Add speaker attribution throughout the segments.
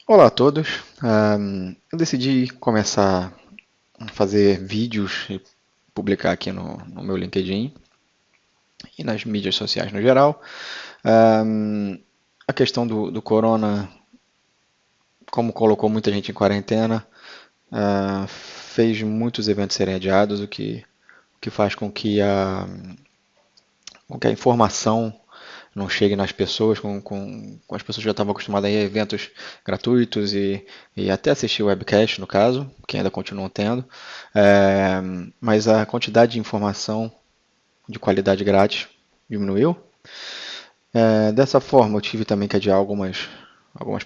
Speaker 1: Olá a todos. Eu decidi começar a fazer vídeos e publicar aqui no meu LinkedIn e nas mídias sociais no geral. Ahm, a questão do corona, como colocou muita gente em quarentena, fez muitos eventos serem adiados, o que faz com que a informação não chegue nas pessoas, com as pessoas que já estavam acostumadas a ir a eventos gratuitos e até assistir webcast, no caso, que ainda continuam tendo. É, mas a quantidade de informação de qualidade grátis diminuiu. Dessa forma, eu tive também que adiar algumas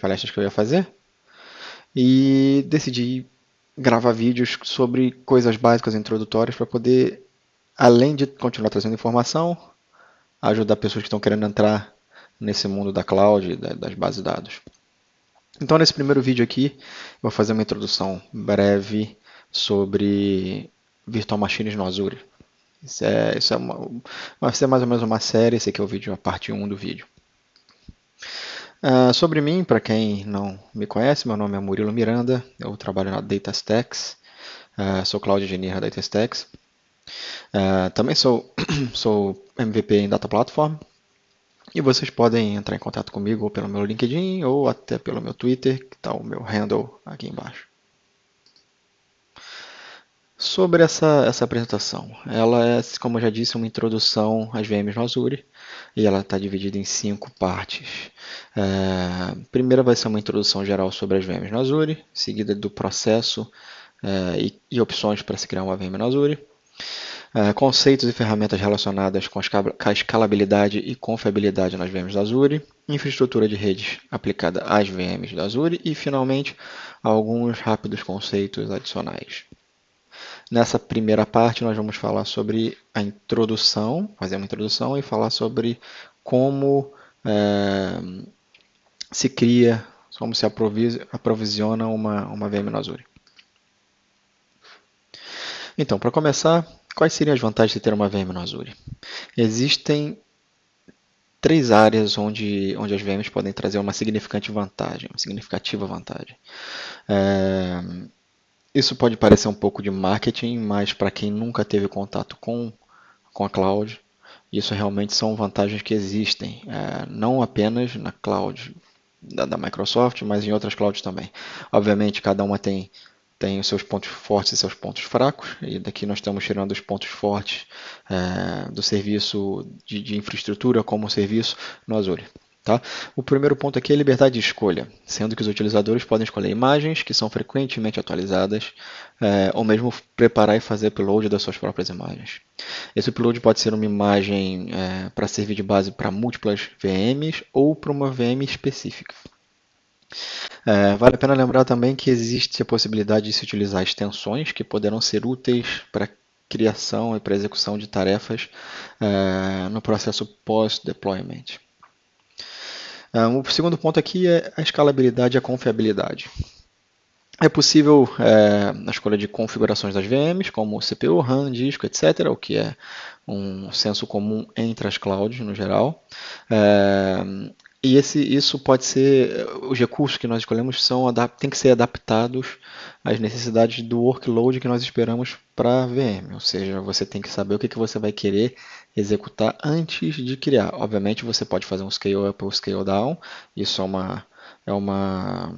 Speaker 1: palestras que eu ia fazer e decidi gravar vídeos sobre coisas básicas introdutórias para poder, além de continuar trazendo informação, ajudar pessoas que estão querendo entrar nesse mundo da cloud, das bases de dados. Então, nesse primeiro vídeo aqui, eu vou fazer uma introdução breve sobre Virtual Machines no Azure. Vai ser mais ou menos uma série, esse aqui é o vídeo, a parte 1 do vídeo. Sobre mim, para quem não me conhece, meu nome é Murilo Miranda, eu trabalho na DataStax, sou Cloud Engineer da DataStax. Também sou MVP em Data Platform. E vocês podem entrar em contato comigo ou pelo meu LinkedIn ou até pelo meu Twitter, que está o meu handle aqui embaixo. Sobre essa apresentação, ela é, como eu já disse, uma introdução às VMs no Azure e ela está dividida em 5 partes. Primeira vai ser uma introdução geral sobre as VMs no Azure, seguida do processo e opções para se criar uma VM no Azure. Conceitos e ferramentas relacionadas com a escalabilidade e confiabilidade nas VMs da Azure, infraestrutura de redes aplicada às VMs da Azure e, finalmente, alguns rápidos conceitos adicionais. Nessa primeira parte, nós vamos falar sobre a introdução, fazer uma introdução e falar sobre como se cria, como se aprovisiona uma VM no Azure. Então, para começar, quais seriam as vantagens de ter uma VM no Azure? Existem 3 áreas onde as VMs podem trazer uma significativa vantagem. É, isso pode parecer um pouco de marketing, mas para quem nunca teve contato com a cloud, isso realmente são vantagens que existem, não apenas na cloud da Microsoft, mas em outras clouds também. Obviamente, cada uma tem os seus pontos fortes e seus pontos fracos, e daqui nós estamos tirando os pontos fortes do serviço de infraestrutura como serviço no Azure. Tá? O primeiro ponto aqui é a liberdade de escolha, sendo que os utilizadores podem escolher imagens que são frequentemente atualizadas, ou mesmo preparar e fazer upload das suas próprias imagens. Esse upload pode ser uma imagem para servir de base para múltiplas VMs ou para uma VM específica. Vale a pena lembrar também que existe a possibilidade de se utilizar extensões que poderão ser úteis para criação e para execução de tarefas no processo pós-deployment. O segundo ponto aqui é a escalabilidade e a confiabilidade. É possível a escolha de configurações das VMs, como CPU, RAM, disco, etc., o que é um senso comum entre as clouds no geral. E isso pode ser, os recursos que nós escolhemos têm que ser adaptados às necessidades do workload que nós esperamos para a VM. Ou seja, você tem que saber o que você vai querer executar antes de criar. Obviamente, você pode fazer um scale up ou scale down. Isso é uma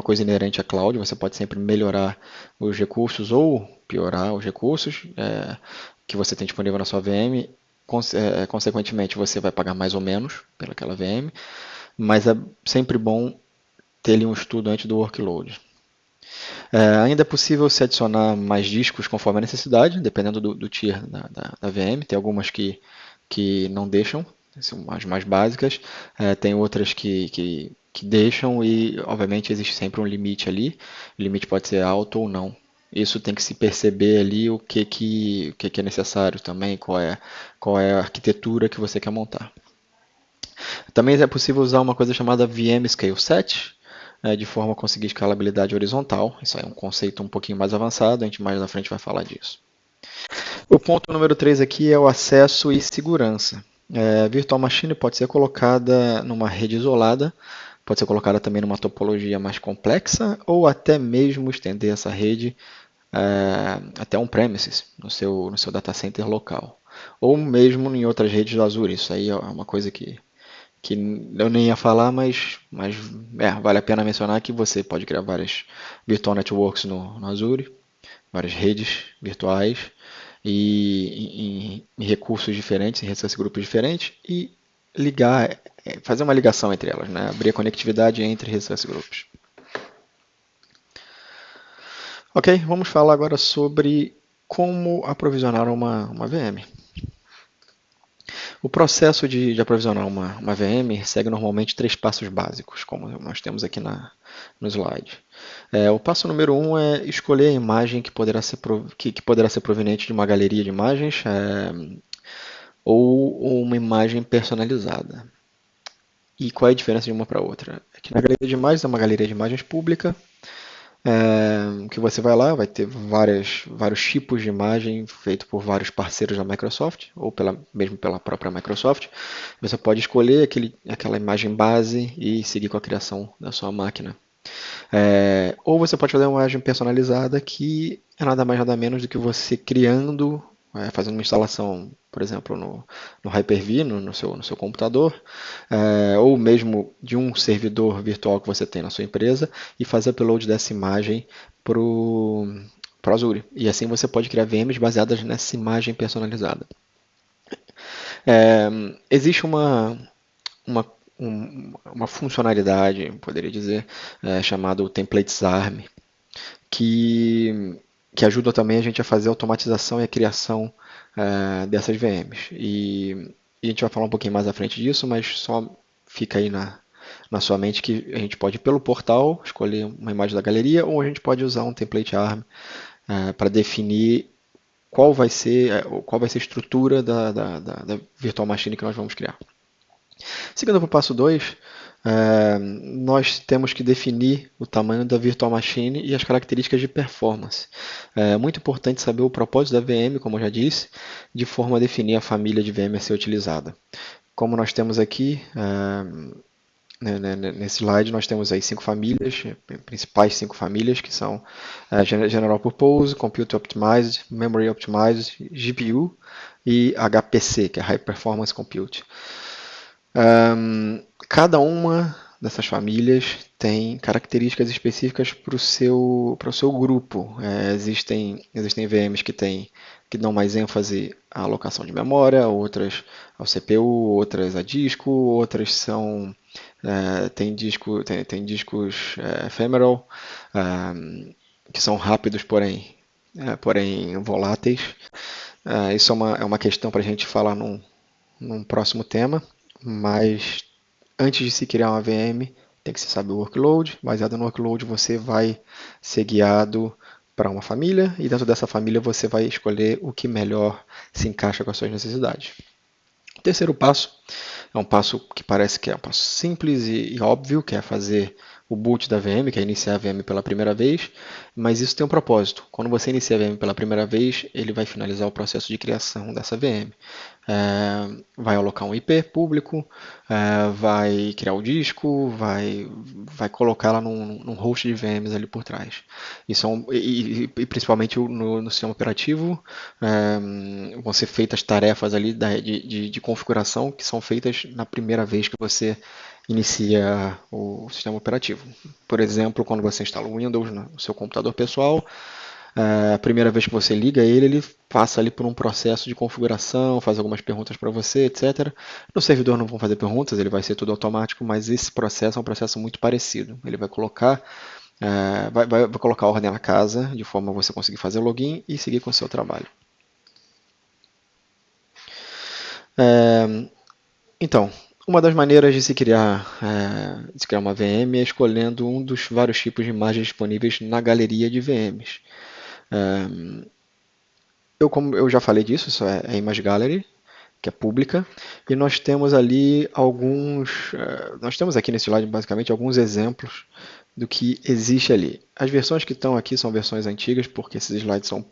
Speaker 1: coisa inerente à cloud. Você pode sempre melhorar os recursos ou piorar os recursos que você tem disponível na sua VM. Consequentemente, você vai pagar mais ou menos pelaquela VM, mas é sempre bom ter ali um estudo antes do workload. Ainda é possível se adicionar mais discos conforme a necessidade, dependendo do tier da VM. Tem algumas que não deixam, são as mais básicas. Tem outras que deixam e, obviamente, existe sempre um limite ali. O limite pode ser alto ou não. Isso tem que se perceber ali o que é necessário também, qual é a arquitetura que você quer montar. Também é possível usar uma coisa chamada VM Scale Set, de forma a conseguir escalabilidade horizontal. Isso é um conceito um pouquinho mais avançado, a gente mais na frente vai falar disso. O ponto número 3 aqui é o acesso e segurança. A Virtual Machine pode ser colocada numa rede isolada pode ser colocada também numa topologia mais complexa ou até mesmo estender essa rede até on-premises, no seu data center local. Ou mesmo em outras redes do Azure. Isso aí é uma coisa que eu nem ia falar, mas vale a pena mencionar que você pode criar várias virtual networks no Azure, várias redes virtuais em recursos diferentes, em resource grupos diferentes e ligar, fazer uma ligação entre elas, né? Abrir a conectividade entre resource grupos. Ok, vamos falar agora sobre como aprovisionar uma VM. O processo de aprovisionar uma VM segue normalmente 3 passos básicos, como nós temos aqui no slide. O passo número 1 é escolher a imagem que poderá ser proveniente de uma galeria de imagens ou uma imagem personalizada. E qual é a diferença de uma para outra? É que na galeria de imagens é uma galeria de imagens pública, que você vai lá, vai ter vários tipos de imagem feito por vários parceiros da Microsoft, ou mesmo pela própria Microsoft. Você pode escolher aquela imagem base e seguir com a criação da sua máquina. Ou você pode fazer uma imagem personalizada, que é nada mais nada menos do que você criando, fazendo uma instalação, por exemplo, no Hyper-V, no seu computador, ou mesmo de um servidor virtual que você tem na sua empresa, e fazer upload dessa imagem para o Azure. E assim você pode criar VMs baseadas nessa imagem personalizada. Existe uma, uma funcionalidade, poderia dizer, chamada Templates ARM, que ajuda também a gente a fazer a automatização e a criação dessas VMs. E a gente vai falar um pouquinho mais à frente disso, mas só fica aí na sua mente que a gente pode ir pelo portal, escolher uma imagem da galeria, ou a gente pode usar um template ARM para definir qual vai ser a estrutura da virtual machine que nós vamos criar. Seguindo para o passo 2, nós temos que definir o tamanho da virtual machine e as características de performance. É muito importante saber o propósito da VM, como eu já disse, de forma a definir a família de VM a ser utilizada. Como nós temos aqui, nesse slide, nós temos aí 5 famílias, principais 5 famílias, que são General Purpose, Compute Optimized, Memory Optimized, GPU e HPC, que é High Performance Compute. Cada uma dessas famílias tem características específicas para o seu grupo. Existem VMs que dão mais ênfase à alocação de memória, outras ao CPU, outras a disco, outras tem discos ephemeral, que são rápidos, porém voláteis. Isso é uma questão para a gente falar num próximo tema, mas antes de se criar uma VM, tem que se saber o workload. Baseado no workload, você vai ser guiado para uma família, e dentro dessa família você vai escolher o que melhor se encaixa com as suas necessidades. O terceiro passo é um passo que parece que é um passo simples e óbvio, que é fazer o boot da VM, que é iniciar a VM pela primeira vez, mas isso tem um propósito. Quando você inicia a VM pela primeira vez, ele vai finalizar o processo de criação dessa VM. Vai alocar um IP público, vai criar o disco, vai colocar lá num host de VMs ali por trás. E principalmente no sistema operativo, vão ser feitas tarefas ali de configuração que são feitas na primeira vez que você inicia o sistema operativo. Por exemplo, quando você instala o Windows no seu computador pessoal, a primeira vez que você liga ele passa ali por um processo de configuração, faz algumas perguntas para você, etc. No servidor não vão fazer perguntas, ele vai ser tudo automático, mas esse processo é um processo muito parecido. Ele vai colocar vai colocar ordem na casa, de forma a você conseguir fazer o login e seguir com o seu trabalho. Então, uma das maneiras de se criar uma VM é escolhendo um dos vários tipos de imagens disponíveis na galeria de VMs. Como eu já falei disso, isso é a Image Gallery, que é pública, e nós temos ali nós temos aqui nesse slide basicamente alguns exemplos do que existe ali. As versões que estão aqui são versões antigas, porque esses slides são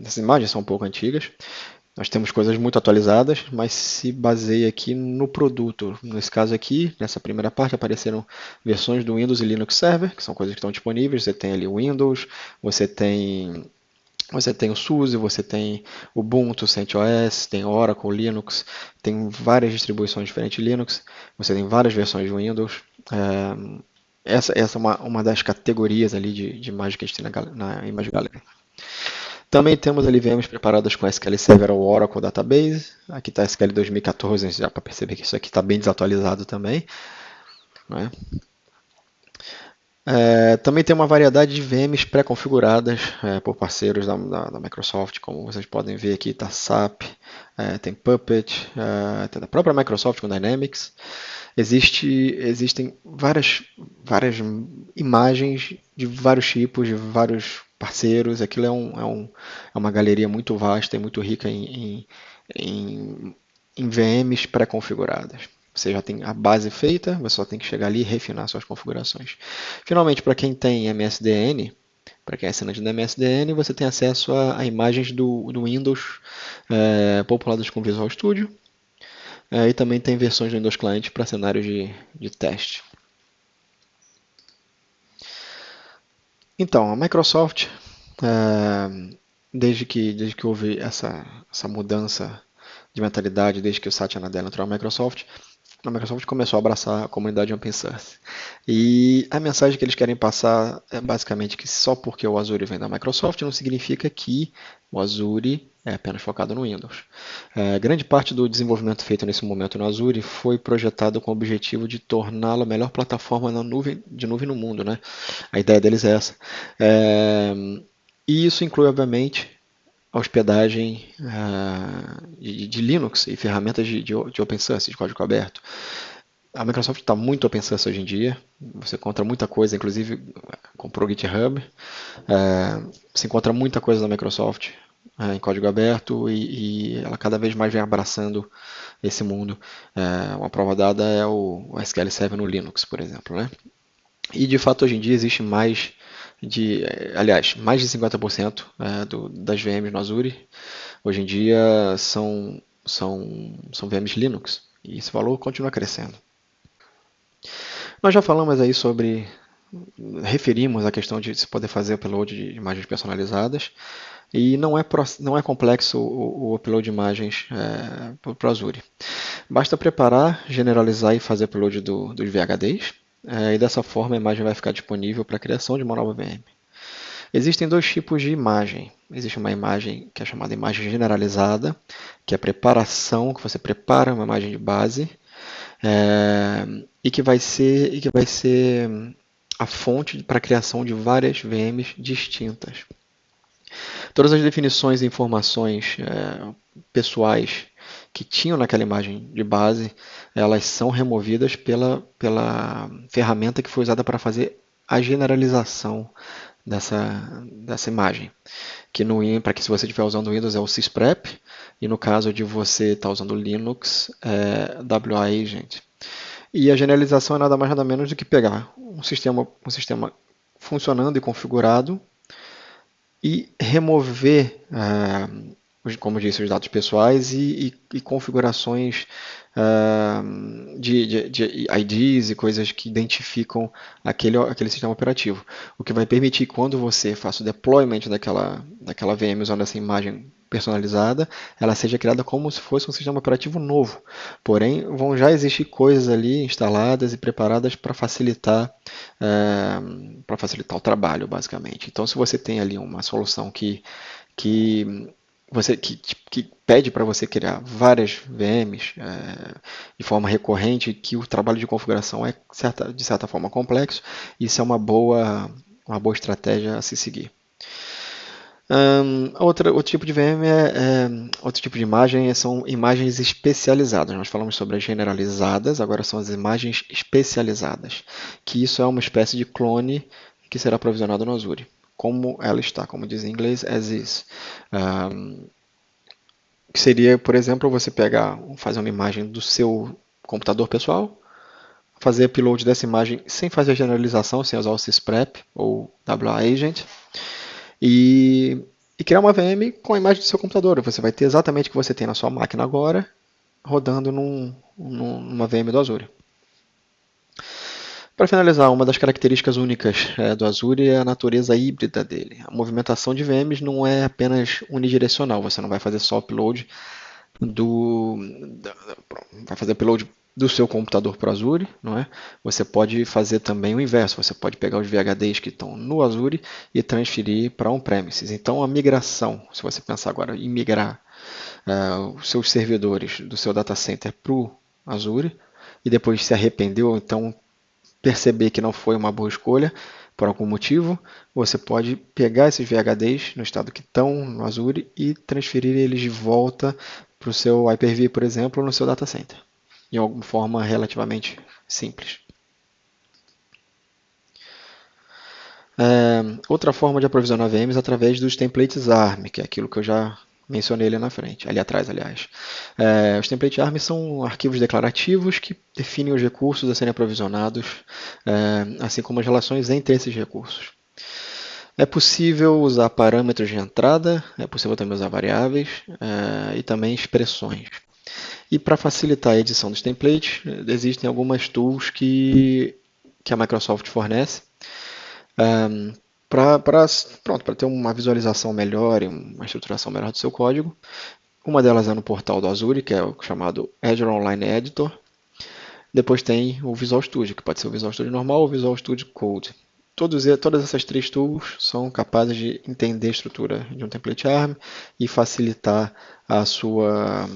Speaker 1: essas imagens são um pouco antigas. Nós temos coisas muito atualizadas, mas se baseia aqui no produto. Nesse caso aqui, nessa primeira parte, apareceram versões do Windows e Linux Server, que são coisas que estão disponíveis. Você tem ali o Windows, você tem o SUSE, você tem Ubuntu, CentOS, tem Oracle, Linux, tem várias distribuições diferentes de Linux, você tem várias versões de Windows. Essa é uma das categorias ali de imagem que a gente tem na Image Gallery. Também temos ali VMs preparadas com SQL Server ou Oracle Database. Aqui está SQL 2014, já para perceber que isso aqui está bem desatualizado também. Né? Também tem uma variedade de VMs pré-configuradas por parceiros da Microsoft, como vocês podem ver aqui, está SAP, tem Puppet, tem da própria Microsoft com Dynamics. Existem várias imagens de vários tipos, de vários parceiros. Aquilo é uma galeria muito vasta e muito rica em VMs pré-configuradas. Você já tem a base feita, você só tem que chegar ali e refinar suas configurações. Finalmente, para quem tem MSDN, para quem é assinante do MSDN, você tem acesso a imagens do Windows populadas com Visual Studio. E também tem versões do Windows Client para cenários de teste. Então, a Microsoft, desde que houve essa mudança de mentalidade, desde que o Satya Nadella entrou na Microsoft, a Microsoft começou a abraçar a comunidade open source. E a mensagem que eles querem passar é basicamente que só porque o Azure vem da Microsoft não significa que o Azure é apenas focado no Windows. Grande parte do desenvolvimento feito nesse momento no Azure foi projetado com o objetivo de torná-lo a melhor plataforma de nuvem no mundo. Né? A ideia deles é essa. E isso inclui, obviamente, a hospedagem de Linux e ferramentas de open source, de código aberto. A Microsoft está muito open source hoje em dia. Você encontra muita coisa, inclusive comprou o GitHub. Você encontra muita coisa da Microsoft em código aberto e ela cada vez mais vem abraçando esse mundo. Uma prova dada é o SQL Server no Linux, por exemplo. Né? E de fato hoje em dia existe mais de 50% das VMs no Azure hoje em dia são VMs Linux e esse valor continua crescendo. Nós já falamos aí referimos a questão de se poder fazer upload de imagens personalizadas e não é complexo o upload de imagens para o Azure. Basta preparar, generalizar e fazer upload dos VHDs e dessa forma a imagem vai ficar disponível para a criação de uma nova VM. Existem dois tipos de imagem. Existe uma imagem que é chamada imagem generalizada, que é a preparação, que você prepara uma imagem de base e que vai ser a fonte para a criação de várias VMs distintas. Todas as definições e informações pessoais que tinham naquela imagem de base, elas são removidas pela ferramenta que foi usada para fazer a generalização dessa imagem. Para que se você estiver usando Windows é o sysprep, e no caso de você estar usando Linux, é WA Agent. E a generalização é nada mais nada menos do que pegar um sistema funcionando e configurado e remover, como disse, os dados pessoais e configurações de IDs e coisas que identificam aquele sistema operativo. O que vai permitir, quando você faça o deployment daquela VM usando essa imagem personalizada, ela seja criada como se fosse um sistema operativo novo. Porém, vão já existir coisas ali instaladas e preparadas para facilitar o trabalho, basicamente. Então, se você tem ali uma solução que pede para você criar várias VMs de forma recorrente, que o trabalho de configuração é de certa forma complexo, isso é uma boa estratégia a se seguir. Outro tipo de VM outro tipo de imagem são imagens especializadas. Nós falamos sobre as generalizadas, agora são as imagens especializadas, que isso é uma espécie de clone que será provisionado no Azure, como ela está, como diz em inglês, as is. Que seria, por exemplo, você fazer uma imagem do seu computador pessoal, fazer upload dessa imagem sem fazer a generalização, sem usar o sysprep ou WA Agent, e e criar uma VM com a imagem do seu computador. Você vai ter exatamente o que você tem na sua máquina agora, rodando numa VM do Azure. Para finalizar, uma das características únicas do Azure é a natureza híbrida dele. A movimentação de VMs não é apenas unidirecional, você não vai fazer só upload do, vai fazer upload do seu computador para o Azure, não é? Você pode fazer também o inverso, você pode pegar os VHDs que estão no Azure e transferir para on-premises. Então a migração, se você pensar agora em migrar os seus servidores do seu data center para o Azure e depois se arrependeu, então perceber que não foi uma boa escolha por algum motivo, você pode pegar esses VHDs no estado que estão no Azure e transferir eles de volta para o seu Hyper-V, por exemplo, no seu data center, de alguma forma relativamente simples. Outra forma de aprovisionar VMs é através dos templates ARM, que é aquilo que eu já mencionei ali na frente, ali atrás, aliás. Os templates ARM são arquivos declarativos que definem os recursos a serem aprovisionados, assim como as relações entre esses recursos. É possível usar parâmetros de entrada, é possível também usar variáveis e também expressões. E para facilitar a edição dos templates, existem algumas tools que a Microsoft fornece para ter uma visualização melhor e uma estruturação melhor do seu código. Uma delas é no portal do Azure, que é o chamado Azure Online Editor. Depois tem o Visual Studio, que pode ser o Visual Studio normal ou o Visual Studio Code. Todas essas três tools são capazes de entender a estrutura de um template ARM e facilitar a sua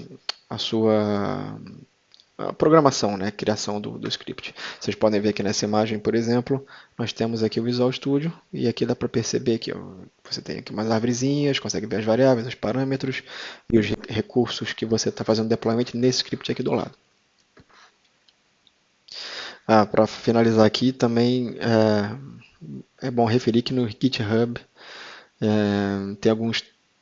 Speaker 1: a programação, né, a criação do script. Vocês podem ver aqui nessa imagem, por exemplo, nós temos aqui o Visual Studio e aqui dá para perceber que você tem aqui umas arvorezinhas, consegue ver as variáveis, os parâmetros e os recursos que você está fazendo deployment nesse script aqui do lado. Para finalizar aqui, também é bom referir que no GitHub tem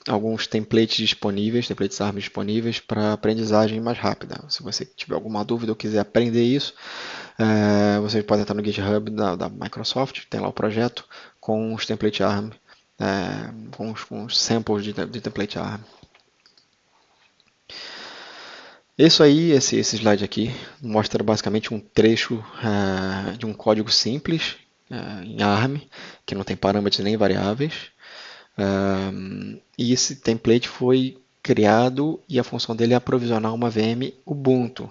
Speaker 1: alguns templates disponíveis, templates ARM disponíveis para aprendizagem mais rápida. Se você tiver alguma dúvida ou quiser aprender isso, você pode entrar no GitHub da Microsoft, tem lá o projeto com os templates ARM, com os samples de template ARM. Isso aí, esse slide aqui, mostra basicamente um trecho de um código simples em ARM, que não tem parâmetros nem variáveis. E esse template foi criado e a função dele é aprovisionar uma VM Ubuntu.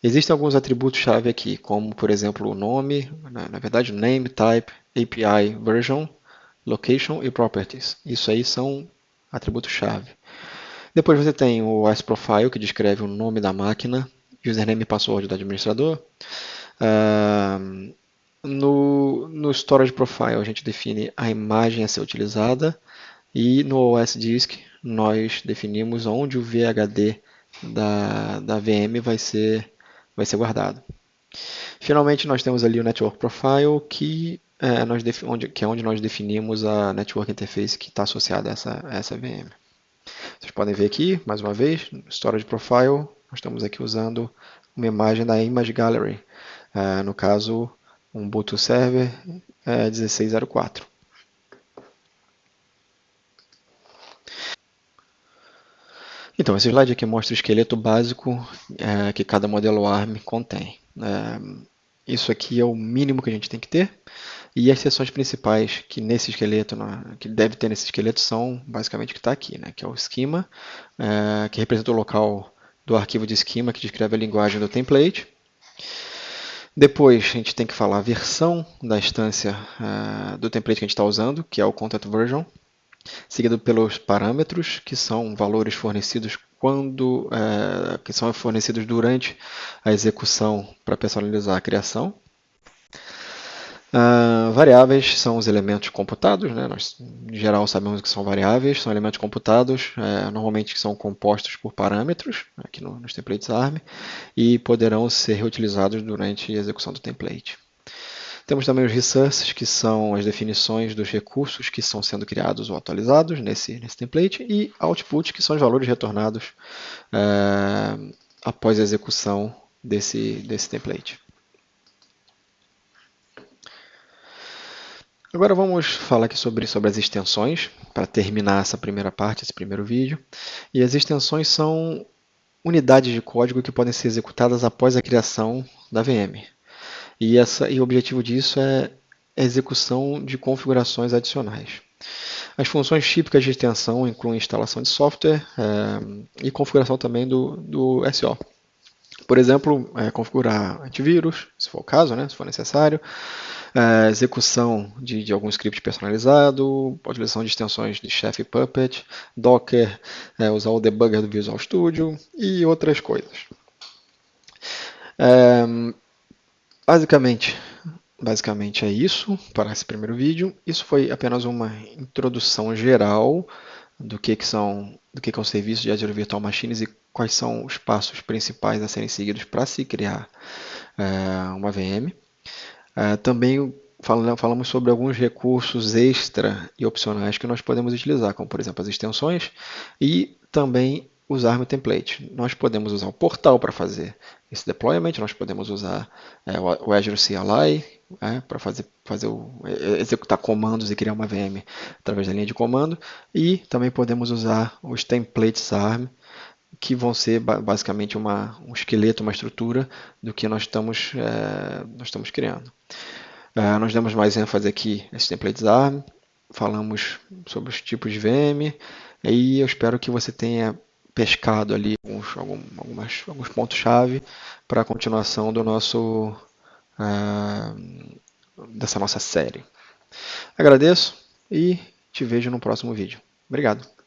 Speaker 1: Existem alguns atributos-chave aqui, como por exemplo o nome, na verdade name, type, API, version, location e properties. Isso aí são atributos-chave. Depois você tem o sProfile, que descreve o nome da máquina, username e password do administrador. No Storage Profile a gente define a imagem a ser utilizada e no OS Disk nós definimos onde o VHD da VM vai ser guardado. Finalmente nós temos ali o Network Profile, que é onde nós definimos a Network Interface que está associada a essa VM. Vocês podem ver aqui, mais uma vez, no Storage Profile, nós estamos aqui usando uma imagem da Image Gallery, no caso, um Ubuntu Server 1604. Então, esse slide aqui mostra o esqueleto básico que cada modelo ARM contém. Isso aqui é o mínimo que a gente tem que ter. E as seções principais que nesse esqueleto, que deve ter nesse esqueleto, são basicamente o que está aqui, né? Que é o schema, que representa o local do arquivo de schema que descreve a linguagem do template. Depois a gente tem que falar a versão da instância do template que a gente está usando, que é o content version, seguido pelos parâmetros, que são valores fornecidos que são fornecidos durante a execução para personalizar a criação. Variáveis são os elementos computados, né? Nós em geral sabemos que são variáveis, são elementos computados, normalmente são compostos por parâmetros, aqui nos templates ARM, e poderão ser reutilizados durante a execução do template. Temos também os resources, que são as definições dos recursos que estão sendo criados ou atualizados nesse template, e output, que são os valores retornados após a execução desse template. Agora vamos falar aqui sobre as extensões, para terminar essa primeira parte, esse primeiro vídeo. E as extensões são unidades de código que podem ser executadas após a criação da VM. E o objetivo disso é a execução de configurações adicionais. As funções típicas de extensão incluem instalação de software e configuração também do SO. Por exemplo, configurar antivírus, se for o caso, né, se for necessário, execução de algum script personalizado, utilização de extensões de Chef e Puppet, Docker, usar o debugger do Visual Studio e outras coisas. Basicamente é isso para esse primeiro vídeo. Isso foi apenas uma introdução geral do que é o serviço de Azure Virtual Machines e quais são os passos principais a serem seguidos para se criar uma VM. Também falamos sobre alguns recursos extra e opcionais que nós podemos utilizar, como por exemplo as extensões e também os ARM template. Nós podemos usar o portal para fazer esse deployment, nós podemos usar o Azure CLI para executar comandos e criar uma VM através da linha de comando, e também podemos usar os templates ARM, que vão ser basicamente um esqueleto, uma estrutura do que nós estamos criando. Nós damos mais ênfase aqui nesses templates ARM, falamos sobre os tipos de VM, e eu espero que você tenha pescado ali alguns pontos-chave para a continuação dessa nossa série. Agradeço e te vejo no próximo vídeo. Obrigado.